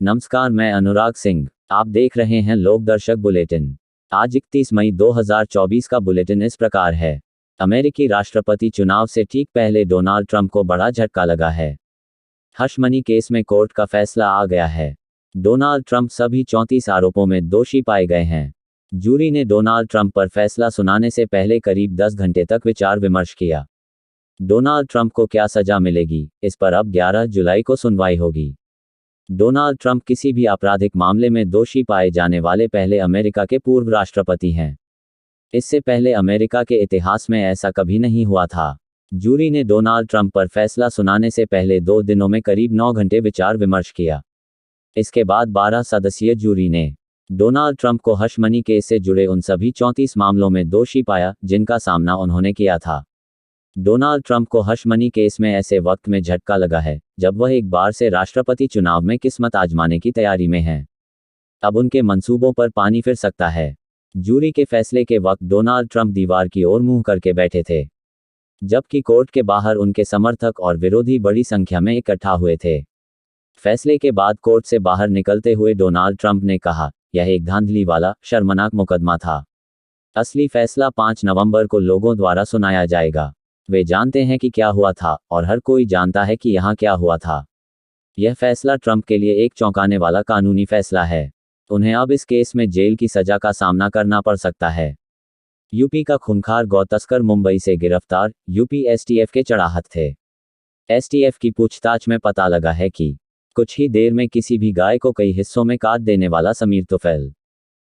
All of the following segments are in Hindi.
नमस्कार, मैं अनुराग सिंह। आप देख रहे हैं लोक दर्शक बुलेटिन। आज 31 मई 2024 का बुलेटिन इस प्रकार है। अमेरिकी राष्ट्रपति चुनाव से ठीक पहले डोनाल्ड ट्रंप को बड़ा झटका लगा है। हश मनी केस में कोर्ट का फैसला आ गया है। डोनाल्ड ट्रंप सभी 34 आरोपों में दोषी पाए गए हैं। जूरी ने डोनाल्ड ट्रंप पर फैसला सुनाने से पहले करीब 10 घंटे तक विचार विमर्श किया। डोनाल्ड ट्रंप को क्या सजा मिलेगी, इस पर अब 11 जुलाई को सुनवाई होगी। डोनाल्ड ट्रंप किसी भी आपराधिक मामले में दोषी पाए जाने वाले पहले अमेरिका के पूर्व राष्ट्रपति हैं। इससे पहले अमेरिका के इतिहास में ऐसा कभी नहीं हुआ था। जूरी ने डोनाल्ड ट्रंप पर फैसला सुनाने से पहले 2 दिनों में करीब 9 घंटे विचार विमर्श किया। इसके बाद 12 सदस्यीय जूरी ने डोनाल्ड ट्रंप को हश मनी केस से जुड़े उन सभी 34 मामलों में दोषी पाया जिनका सामना उन्होंने किया था। डोनाल्ड ट्रंप को हश मनी केस में ऐसे वक्त में झटका लगा है जब वह एक बार से राष्ट्रपति चुनाव में किस्मत आजमाने की तैयारी में हैं। अब उनके मंसूबों पर पानी फिर सकता है। जूरी के फैसले के वक्त डोनाल्ड ट्रंप दीवार की ओर मुंह करके बैठे थे, जबकि कोर्ट के बाहर उनके समर्थक और विरोधी बड़ी संख्या में इकट्ठा हुए थे। फैसले के बाद कोर्ट से बाहर निकलते हुए डोनाल्ड ट्रंप ने कहा, यह एक धांधली वाला शर्मनाक मुकदमा था। असली फैसला 5 नवंबर को लोगों द्वारा सुनाया जाएगा। वे जानते हैं कि क्या हुआ था और हर कोई जानता है कि यहाँ क्या हुआ था। यह फैसला ट्रंप के लिए एक चौंकाने वाला कानूनी फैसला है। उन्हें अब इस केस में जेल की सजा का सामना करना पड़ सकता है। यूपी का खूंखार गौ तस्कर मुंबई से गिरफ्तार। यूपी एसटीएफ के चढ़ाहट थे। एसटीएफ की पूछताछ में पता लगा है कि कुछ ही देर में किसी भी गाय को कई हिस्सों में काट देने वाला समीर तुफैल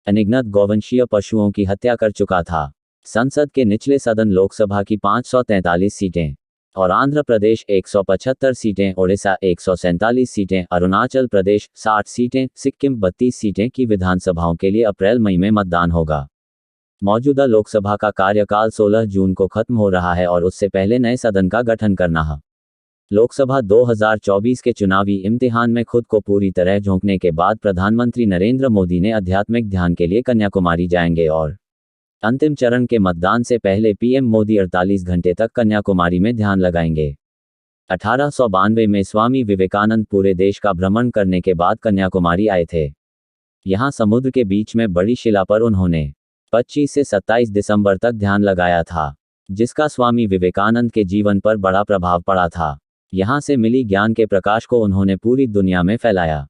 अनिगनत गौवंशीय पशुओं की हत्या कर चुका था। संसद के निचले सदन लोकसभा की 543 सीटें और आंध्र प्रदेश 175 सीटें, ओडिशा 147 सीटें, अरुणाचल प्रदेश 60 सीटें, सिक्किम 32 सीटें की विधानसभाओं के लिए अप्रैल मई में मतदान होगा। मौजूदा लोकसभा का कार्यकाल 16 जून को खत्म हो रहा है और उससे पहले नए सदन का गठन करना है। लोकसभा 2024 के चुनावी इम्तिहान में खुद को पूरी तरह झोंकने के बाद प्रधानमंत्री नरेंद्र मोदी ने आध्यात्मिक ध्यान के लिए कन्याकुमारी जाएंगे और अंतिम चरण के मतदान से पहले पीएम मोदी 48 घंटे तक कन्याकुमारी में ध्यान लगाएंगे। 1892 में स्वामी विवेकानंद पूरे देश का भ्रमण करने के बाद कन्याकुमारी आए थे। यहाँ समुद्र के बीच में बड़ी शिला पर उन्होंने 25 से 27 दिसंबर तक ध्यान लगाया था, जिसका स्वामी विवेकानंद के जीवन पर बड़ा प्रभाव पड़ा था। यहाँ से मिली ज्ञान के प्रकाश को उन्होंने पूरी दुनिया में फैलाया।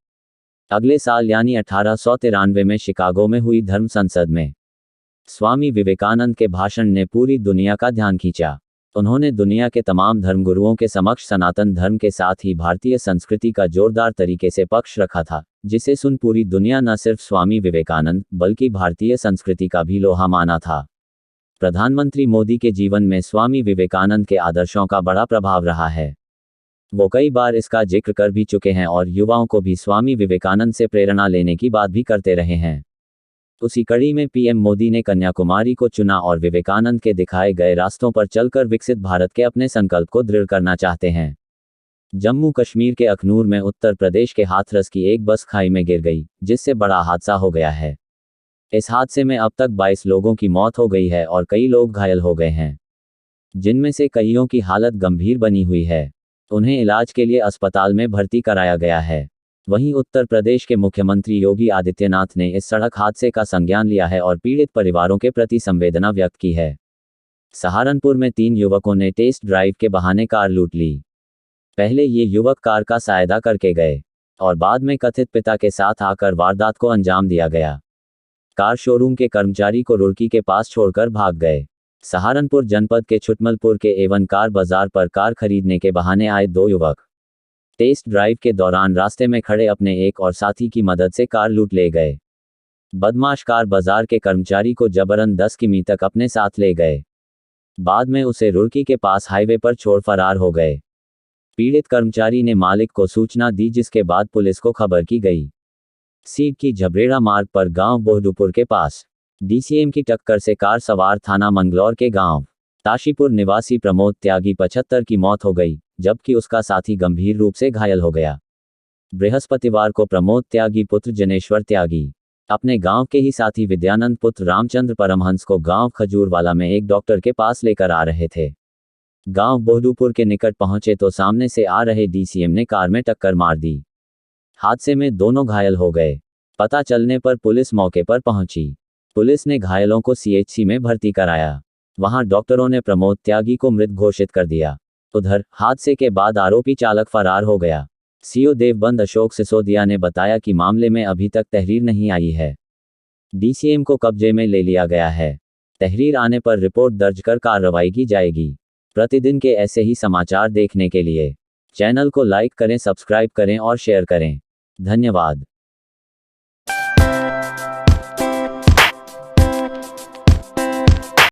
अगले साल यानी 1893 में शिकागो में हुई धर्म संसद में स्वामी विवेकानंद के भाषण ने पूरी दुनिया का ध्यान खींचा। उन्होंने दुनिया के तमाम धर्मगुरुओं के समक्ष सनातन धर्म के साथ ही भारतीय संस्कृति का जोरदार तरीके से पक्ष रखा था, जिसे सुन पूरी दुनिया न सिर्फ स्वामी विवेकानंद बल्कि भारतीय संस्कृति का भी लोहा माना था। प्रधानमंत्री मोदी के जीवन में स्वामी विवेकानंद के आदर्शों का बड़ा प्रभाव रहा है। वो कई बार इसका जिक्र कर भी चुके हैं और युवाओं को भी स्वामी विवेकानंद से प्रेरणा लेने की बात भी करते रहे हैं। उसी कड़ी में पीएम मोदी ने कन्याकुमारी को चुना और विवेकानंद के दिखाए गए रास्तों पर चलकर विकसित भारत के अपने संकल्प को दृढ़ करना चाहते हैं। जम्मू कश्मीर के अखनूर में उत्तर प्रदेश के हाथरस की एक बस खाई में गिर गई, जिससे बड़ा हादसा हो गया है। इस हादसे में अब तक 22 लोगों की मौत हो गई है और कई लोग घायल हो गए हैं, जिनमें से कईयों की हालत गंभीर बनी हुई है। उन्हें इलाज के लिए अस्पताल में भर्ती कराया गया है। वहीं उत्तर प्रदेश के मुख्यमंत्री योगी आदित्यनाथ ने इस सड़क हादसे का संज्ञान लिया है और पीड़ित परिवारों के प्रति संवेदना व्यक्त की है। सहारनपुर में 3 युवकों ने टेस्ट ड्राइव के बहाने कार लूट ली। पहले ये युवक कार का सायदा करके गए और बाद में कथित पिता के साथ आकर वारदात को अंजाम दिया गया। कार शोरूम के कर्मचारी को रुड़की के पास छोड़कर भाग गए। सहारनपुर जनपद के छुटमलपुर के एवन कार बाजार पर कार खरीदने के बहाने आए 2 युवक टेस्ट ड्राइव के दौरान रास्ते में खड़े अपने एक और साथी की मदद से कार लूट ले गए। बदमाश कार बाजार के कर्मचारी को जबरन 10 किमी तक अपने साथ ले गए। बाद में उसे रुड़की के पास हाईवे पर छोड़ फरार हो गए। पीड़ित कर्मचारी ने मालिक को सूचना दी, जिसके बाद पुलिस को खबर की गई। सीट की झबरेड़ा मार्ग पर गांव बोहडूपुर के पास डीसीएम की टक्कर से कार सवार थाना मंगलौर के गांव ताशीपुर निवासी प्रमोद त्यागी 75 की मौत हो गई, जबकि उसका साथी गंभीर रूप से घायल हो गया। बृहस्पतिवार को प्रमोद त्यागी पुत्र जनेश्वर त्यागी अपने गांव के ही साथी विद्यानंद पुत्र रामचंद्र परमहंस को गांव खजूरवाला में एक डॉक्टर के पास लेकर आ रहे थे। गांव बोहडूपुर के निकट पहुंचे तो सामने से आ रहे डीसीएम ने कार में टक्कर मार दी। हादसे में दोनों घायल हो गए। पता चलने पर पुलिस मौके पर पहुंची। पुलिस ने घायलों को सीएचसी में भर्ती कराया। वहां डॉक्टरों ने प्रमोद त्यागी को मृत घोषित कर दिया। उधर हादसे के बाद आरोपी चालक फरार हो गया। सीओ देवबंद अशोक सिसोदिया ने बताया कि मामले में अभी तक तहरीर नहीं आई है। डीसीएम को कब्जे में ले लिया गया है। तहरीर आने पर रिपोर्ट दर्ज कर कार्रवाई की जाएगी। प्रतिदिन के ऐसे ही समाचार देखने के लिए चैनल को लाइक करें, सब्सक्राइब करें और शेयर करें। धन्यवाद।